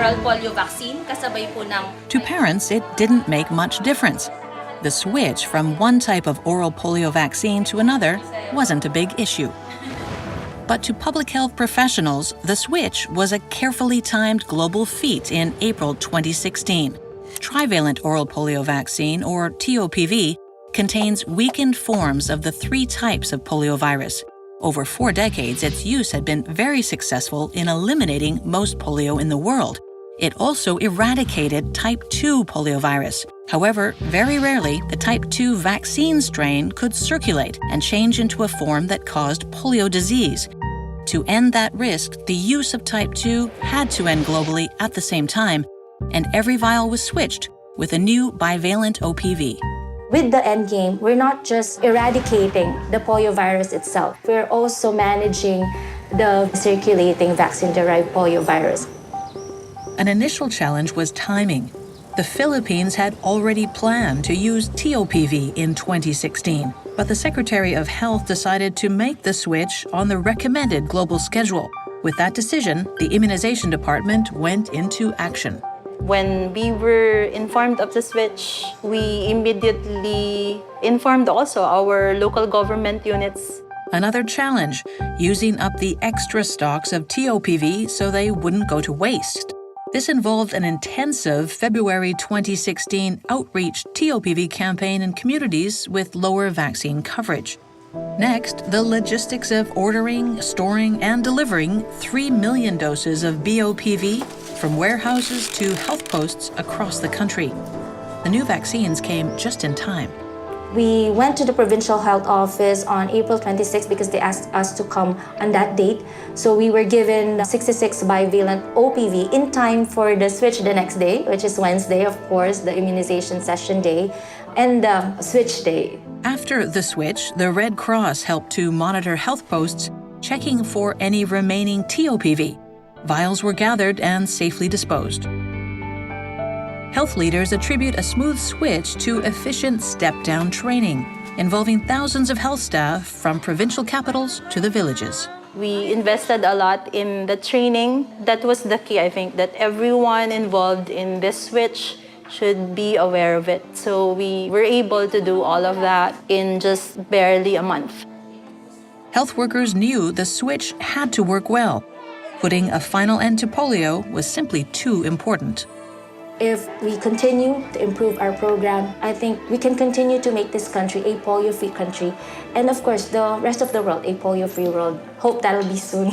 oral polio vaccine kasabay po ng... To parents, it didn't make much difference. The switch from one type of oral polio vaccine to another wasn't a big issue. But to public health professionals, the switch was a carefully timed global feat in April 2016. Trivalent oral polio vaccine, or TOPV, contains weakened forms of the 3 types of poliovirus. Over 4 decades, its use had been very successful in eliminating most polio in the world. It also eradicated type 2 poliovirus. However, very rarely, the type 2 vaccine strain could circulate and change into a form that caused polio disease. To end that risk, the use of type 2 had to end globally at the same time, and every vial was switched with a new bivalent OPV. With the end game, we're not just eradicating the polio virus itself, we're also managing the circulating vaccine-derived polio virus. An initial challenge was timing. The Philippines had already planned to use TOPV in 2016, but the Secretary of Health decided to make the switch on the recommended global schedule. With that decision, the immunization department went into action. When we were informed of the switch, we immediately informed also our local government units. Another challenge, using up the extra stocks of TOPV so they wouldn't go to waste. This involved an intensive February 2016 outreach TOPV campaign in communities with lower vaccine coverage. Next, the logistics of ordering, storing, and delivering 3 million doses of BOPV from warehouses to health posts across the country. The new vaccines came just in time. We went to the provincial health office on April 26 because they asked us to come on that date. So we were given 66 bivalent OPV in time for the switch the next day, which is Wednesday, of course, the immunization session day, and the switch day. After the switch, the Red Cross helped to monitor health posts, checking for any remaining TOPV. Vials were gathered and safely disposed. Health leaders attribute a smooth switch to efficient step-down training, involving thousands of health staff from provincial capitals to the villages. We invested a lot in the training. That was the key, I think, that everyone involved in this switch should be aware of it. So we were able to do all of that in just barely a month. Health workers knew the switch had to work well. Putting a final end to polio was simply too important. If we continue to improve our program, I think we can continue to make this country a polio-free country. And of course, the rest of the world a polio-free world. Hope that'll be soon.